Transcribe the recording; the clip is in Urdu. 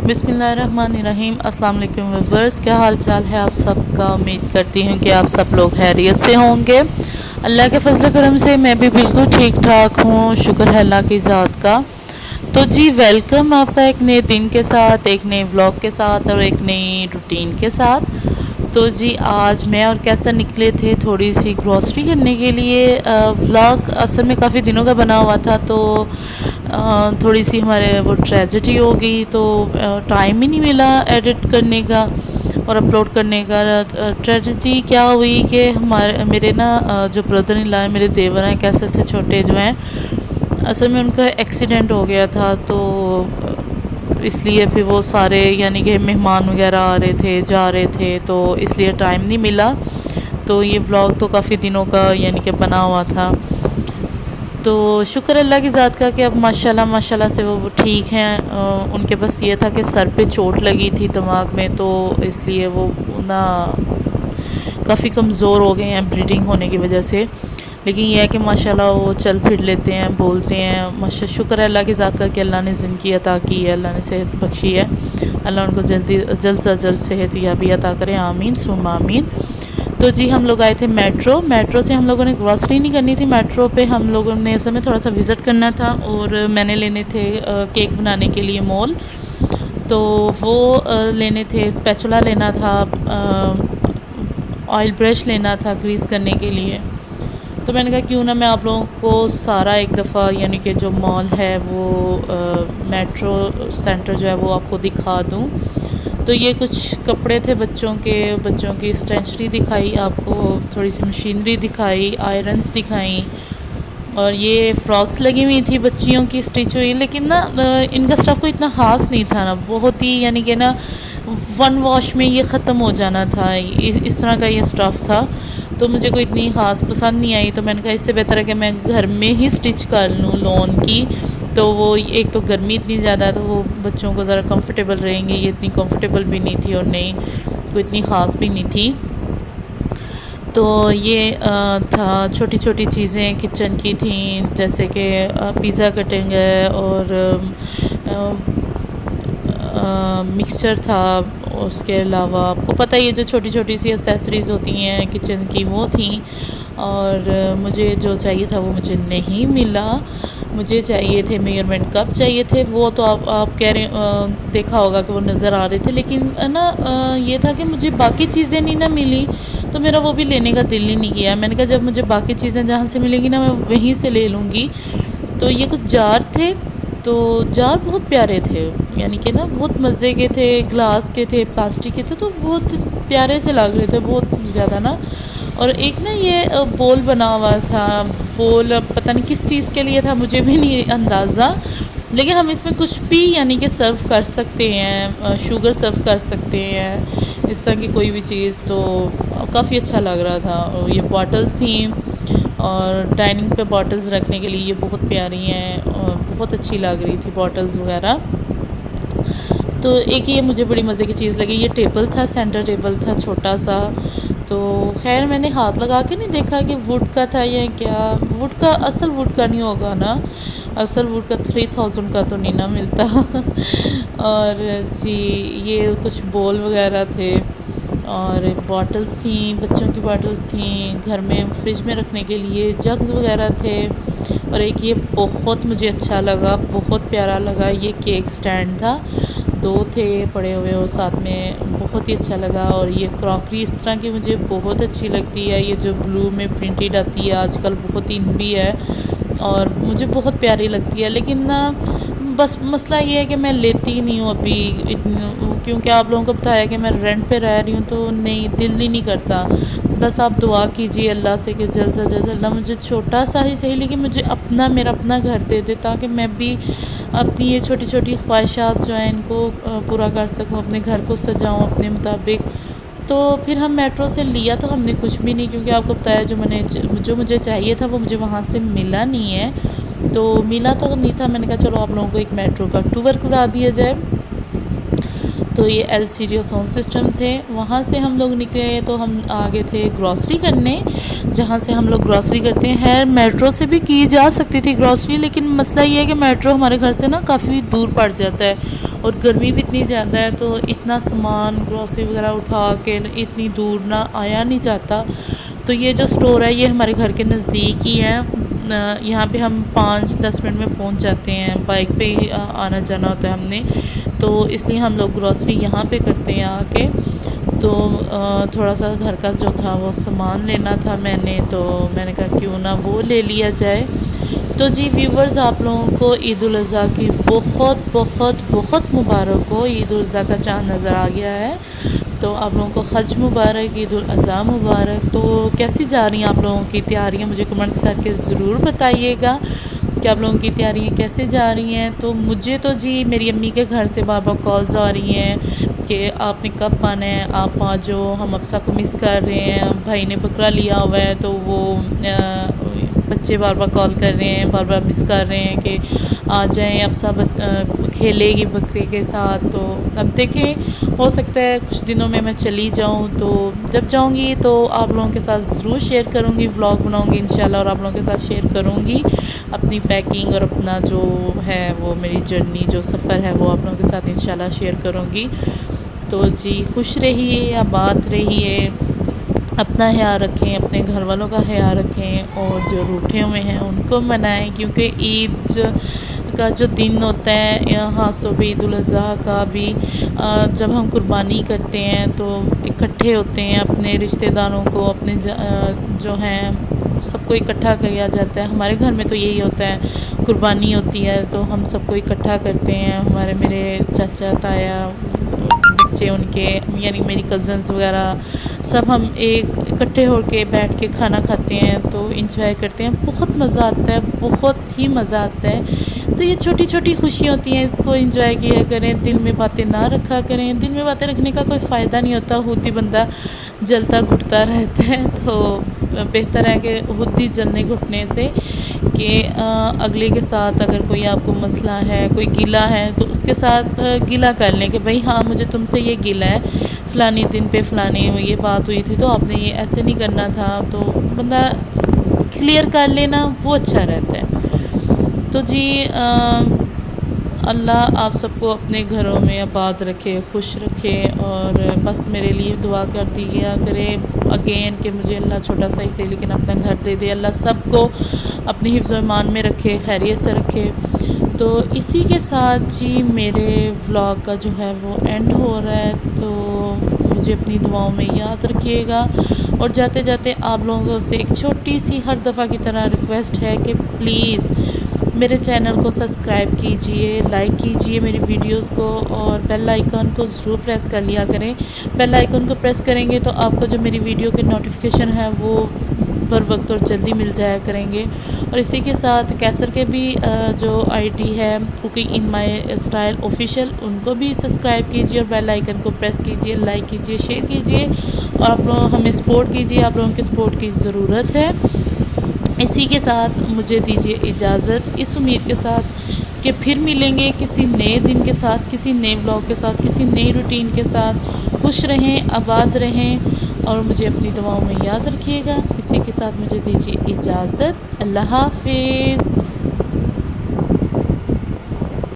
بسم اللہ الرحمن الرحیم۔ السلام علیکم ویورز، کیا حال چال ہے آپ سب کا؟ امید کرتی ہوں کہ آپ سب لوگ خیریت سے ہوں گے۔ اللہ کے فضل و کرم سے میں بھی بالکل ٹھیک ٹھاک ہوں، شکر ہے اللہ کی ذات کا۔ تو جی ویلکم آپ کا ایک نئے دن کے ساتھ، ایک نئے ولاگ کے ساتھ اور ایک نئی روٹین کے ساتھ۔ تو جی آج میں اور کیسا نکلے تھے تھوڑی سی گروسری کرنے کے لیے۔ ولاگ اصل میں کافی دنوں کا بنا ہوا تھا، تو تھوڑی سی ہمارے وہ ٹریجڈی ہو گئی، تو ٹائم ہی نہیں ملا ایڈٹ کرنے کا اور اپلوڈ کرنے کا۔ ٹریجڈی کیا ہوئی کہ میرے جو بردر ان لا ہیں، میرے دیور ہیں، کیسے سے چھوٹے جو ہیں، اصل میں ان کا ایکسیڈنٹ ہو گیا تھا، تو اس لیے پھر وہ سارے یعنی کہ مہمان وغیرہ آ رہے تھے جا رہے تھے، تو اس لیے ٹائم نہیں ملا۔ تو یہ ولاگ تو کافی دنوں کا یعنی کہ بنا ہوا تھا، تو شکر اللہ کی ذات کا کہ اب ماشاءاللہ سے وہ ٹھیک ہیں۔ ان کے بس یہ تھا کہ سر پہ چوٹ لگی تھی دماغ میں، تو اس لیے وہ کافی کمزور ہو گئے ہیں بلیڈنگ ہونے کی وجہ سے، لیکن یہ ہے کہ ماشاءاللہ وہ چل پھر لیتے ہیں، بولتے ہیں۔ شکر ہے اللہ کی ذات کا کہ اللہ نے زندگی عطا کی ہے، اللہ نے صحت بخشی ہے۔ اللہ ان کو جلد سے جلد صحت یابی عطا کرے، آمین ثم آمین۔ تو جی ہم لوگ آئے تھے میٹرو سے، ہم لوگوں نے گروسری نہیں کرنی تھی، میٹرو پہ ہم لوگوں نے اس میں تھوڑا سا وزٹ کرنا تھا، اور میں نے لینے تھے کیک بنانے کے لیے مول، تو وہ لینے تھے، اسپیچولا لینا تھا، آئل برش لینا تھا گریس کرنے کے لیے۔ تو میں نے کہا کیوں نہ میں آپ لوگوں کو سارا ایک دفعہ یعنی کہ جو مال ہے وہ میٹرو سینٹر جو ہے وہ آپ کو دکھا دوں۔ تو یہ کچھ کپڑے تھے بچوں کی اسٹیشنری دکھائی آپ کو، تھوڑی سی مشینری دکھائی، آئرنس دکھائیں، اور یہ فراکس لگی ہوئی تھی بچیوں کی اسٹچ ہوئی، لیکن ان کا اسٹف کوئی اتنا خاص نہیں تھا بہت ہی یعنی کہ ون واش میں یہ ختم ہو جانا تھا، اس طرح کا یہ اسٹف تھا، تو مجھے کوئی اتنی خاص پسند نہیں آئی۔ تو میں نے کہا اس سے بہتر ہے کہ میں گھر میں ہی اسٹچ کر لوں لون کی، تو وہ ایک تو گرمی اتنی زیادہ ہے تو وہ بچوں کو ذرا کمفرٹیبل رہیں گے، یہ اتنی کمفرٹیبل بھی نہیں تھی اور نہیں کوئی اتنی خاص بھی نہیں تھی۔ تو یہ تھا چھوٹی چھوٹی چیزیں کچن کی تھیں، جیسے کہ پیزا کٹنگ ہے، اور مکسچر تھا، اس کے علاوہ آپ کو پتہ یہ جو چھوٹی چھوٹی سی ایسیسریز ہوتی ہیں کچن کی وہ تھیں، اور مجھے جو چاہیے تھا وہ مجھے نہیں ملا۔ مجھے چاہیے تھے میجرمنٹ کپ چاہیے تھے، وہ تو آپ کہہ رہے دیکھا ہوگا کہ وہ نظر آ رہے تھے، لیکن یہ تھا کہ مجھے باقی چیزیں نہیں ملی، تو میرا وہ بھی لینے کا دل ہی نہیں کیا۔ میں نے کہا جب مجھے باقی چیزیں جہاں سے ملیں گی میں وہیں سے لے لوں گی۔ تو یہ کچھ جار تھے، تو جار بہت پیارے تھے، یعنی کہ بہت مزے کے تھے، گلاس کے تھے، پلاسٹک کے تھے، تو بہت پیارے سے لگ رہے تھے بہت زیادہ اور ایک یہ بول بنا ہوا تھا، بول پتہ نہیں کس چیز کے لیے تھا مجھے بھی نہیں اندازہ، لیکن ہم اس میں کچھ بھی یعنی کہ سرو کر سکتے ہیں، شوگر سرو کر سکتے ہیں، اس طرح کی کوئی بھی چیز، تو کافی اچھا لگ رہا تھا۔ اور یہ باٹلز تھیں، اور ڈائننگ پہ باٹلز رکھنے کے لیے یہ بہت پیاری ہیں، اور بہت اچھی لگ رہی تھی باٹلز وغیرہ۔ تو ایک یہ مجھے بڑی مزے کی چیز لگی، یہ ٹیبل تھا، سینٹر ٹیبل تھا چھوٹا سا، تو خیر میں نے ہاتھ لگا کے نہیں دیکھا کہ ووڈ کا تھا یا کیا، ووڈ کا اصل ووڈ کا نہیں ہوگا اصل ووڈ کا 3000 کا تو نہیں ملتا۔ اور جی یہ کچھ بول وغیرہ تھے، اور باٹلز تھیں، بچوں کی باٹلز تھیں، گھر میں فریج میں رکھنے کے لیے جگز وغیرہ تھے، اور ایک یہ بہت مجھے اچھا لگا، بہت پیارا لگا، یہ کیک سٹینڈ تھا، 2 تھے پڑے ہوئے، اور ساتھ میں بہت ہی اچھا لگا۔ اور یہ کراکری اس طرح کی مجھے بہت اچھی لگتی ہے، یہ جو بلو میں پرنٹڈ آتی ہے آج کل بہت ان بھی ہے، اور مجھے بہت پیاری لگتی ہے، لیکن بس مسئلہ یہ ہے کہ میں لیتی ہی نہیں ہوں ابھی کیونکہ آپ لوگوں کو بتایا کہ میں رینٹ پہ رہ رہی ہوں، تو دل ہی نہیں کرتا۔ بس آپ دعا کیجیے اللہ سے کہ جلد سے جلد اللہ مجھے چھوٹا سا ہی صحیح لیکن مجھے میرا اپنا گھر دے دے، تاکہ میں بھی اپنی یہ چھوٹی چھوٹی خواہشات جو ہیں ان کو پورا کر سکوں، اپنے گھر کو سجاؤں اپنے مطابق۔ تو پھر ہم میٹرو سے لیا تو ہم نے کچھ بھی نہیں، کیونکہ آپ کو بتایا جو مجھے چاہیے تھا وہ مجھے وہاں سے ملا نہیں ہے، تو ملا تو نہیں تھا۔ میں نے کہا چلو آپ لوگوں کو ایک میٹرو کا ٹور کرا دیا جائے۔ تو یہ LCD اور ساؤنڈ سسٹم تھے. وہاں سے ہم لوگ نکلے تو ہم آگے تھے گروسری کرنے، جہاں سے ہم لوگ گروسری کرتے ہیں. خیر میٹرو سے بھی کی جا سکتی تھی گروسری، لیکن مسئلہ یہ ہے کہ میٹرو ہمارے گھر سے نا کافی دور پڑ جاتا ہے اور گرمی بھی اتنی زیادہ ہے، تو اتنا سامان گروسری وغیرہ اٹھا کے اتنی دور نہ آیا نہیں جاتا. تو یہ جو سٹور ہے یہ ہمارے گھر کے نزدیک ہی ہے. یہاں پہ ہم 5-10 منٹ میں پہنچ جاتے ہیں، بائک پہ ہی آنا جانا ہوتا ہے ہم نے، تو اس لیے ہم لوگ گروسری یہاں پہ کرتے ہیں آ کے. تو تھوڑا سا گھر کا جو تھا وہ سامان لینا تھا تو میں نے کہا کیوں نہ وہ لے لیا جائے. تو جی ویورز، آپ لوگوں کو عید الاضحیٰ کی بہت بہت بہت مبارک ہو. عید الاضحیٰ کا چاند نظر آ گیا ہے، تو آپ لوگوں کو حج مبارک، عید الاضحیٰ مبارک. تو کیسی جا رہی ہیں آپ لوگوں کی تیاریاں؟ مجھے کمنٹس کر کے ضرور بتائیے گا کہ آپ لوگوں کی تیاریاں کیسے جا رہی ہیں. تو مجھے تو جی میری امی کے گھر سے بار بار کالز آ رہی ہیں کہ آپ نے کب آنا ہے، آپ آ جاؤ، ہم افسا کو مس کر رہے ہیں. بھائی نے بکرا لیا ہوا ہے تو وہ بچے بار بار کال کر رہے ہیں، بار بار مس کر رہے ہیں کہ آ جائیں، افسا کھیلے گی بکرے کے ساتھ. تو اب دیکھیں، ہو سکتا ہے کچھ دنوں میں چلی جاؤں، تو جب جاؤں گی تو آپ لوگوں کے ساتھ ضرور شیئر کروں گی، ولاگ بناؤں گی انشاءاللہ، اور آپ لوگوں کے ساتھ شیئر کروں گی اپنی پیکنگ اور اپنا جو ہے وہ میری جرنی، جو سفر ہے وہ آپ لوگوں کے ساتھ انشاءاللہ شیئر کروں گی. تو جی خوش رہیے، آباد رہیے، اپنا خیال رکھیں، اپنے گھر والوں کا خیال رکھیں، اور جو روٹھے ہوئے ہیں ان کو منائیں، کیونکہ عید کا جو دن ہوتا ہے، خاص طور پہ عید الاضحیٰ کا بھی، جب ہم قربانی کرتے ہیں تو اکٹھے ہوتے ہیں، اپنے رشتہ داروں کو، اپنے جو ہیں سب کو اکٹھا کیا جاتا ہے. ہمارے گھر میں تو یہی ہوتا ہے، قربانی ہوتی ہے تو ہم سب کو اکٹھا کرتے ہیں. میرے چاچا، تایا، بچے ان کے، یعنی میری کزنز وغیرہ، سب ہم اکٹھے ہو کے بیٹھ کے کھانا کھاتے ہیں، تو انجوائے کرتے ہیں. بہت مزہ آتا ہے، بہت ہی مزہ آتا ہے. تو یہ چھوٹی چھوٹی خوشیاں ہوتی ہیں، اس کو انجوائے کیا کریں، دل میں باتیں نہ رکھا کریں. دل میں باتیں رکھنے کا کوئی فائدہ نہیں ہوتا، خود ہی بندہ جلتا گھٹتا رہتا ہے. تو بہتر ہے کہ خود ہی جلنے گھٹنے سے کہ اگلے کے ساتھ اگر کوئی آپ کو مسئلہ ہے، کوئی گلہ ہے، تو اس کے ساتھ گلہ کر لیں کہ بھئی ہاں مجھے تم سے یہ گلہ ہے، فلانی دن پہ فلانی یہ بات ہوئی تھی تو آپ نے یہ ایسے نہیں کرنا تھا. تو بندہ کلیئر کر لینا وہ اچھا رہتا ہے. تو جی اللہ آپ سب کو اپنے گھروں میں آباد رکھے، خوش رکھے، اور بس میرے لیے دعا کر دیا کرے اگین کہ مجھے اللہ چھوٹا سا ہی سے لیکن اپنا گھر دے دے. اللہ سب کو اپنی حفظ و ایمان میں رکھے، خیریت سے رکھے. تو اسی کے ساتھ جی میرے ولاگ کا جو ہے وہ اینڈ ہو رہا ہے. تو مجھے اپنی دعاؤں میں یاد رکھیے گا، اور جاتے جاتے آپ لوگوں سے ایک چھوٹی سی ہر دفعہ کی طرح ریکویسٹ ہے کہ پلیز میرے چینل کو سبسکرائب کیجئے، لائک کیجئے میری ویڈیوز کو، اور بیل آئیکن کو ضرور پریس کر لیا کریں. بیل آئیکن کو پریس کریں گے تو آپ کو جو میری ویڈیو کے نوٹیفیکیشن ہے وہ بر وقت اور جلدی مل جایا کریں گے. اور اسی کے ساتھ کیسر کے بھی جو ID ہے کوکنگ ان مائی اسٹائل آفیشیل، ان کو بھی سبسکرائب کیجئے، اور بیل آئیکن کو پریس کیجئے، لائک کیجئے، شیئر کیجئے، اور آپ لوگ ہمیں سپورٹ کیجئے. آپ لوگوں کی سپورٹ کی ضرورت ہے. اسی کے ساتھ مجھے دیجیے اجازت، اس امید کے ساتھ کہ پھر ملیں گے کسی نئے دن کے ساتھ، کسی نئے ولاگ کے ساتھ، کسی نئی روٹین کے ساتھ. خوش رہیں، آباد رہیں، اور مجھے اپنی دعاؤں میں یاد رکھیے گا. اسی کے ساتھ مجھے دیجیے اجازت. اللہ حافظ.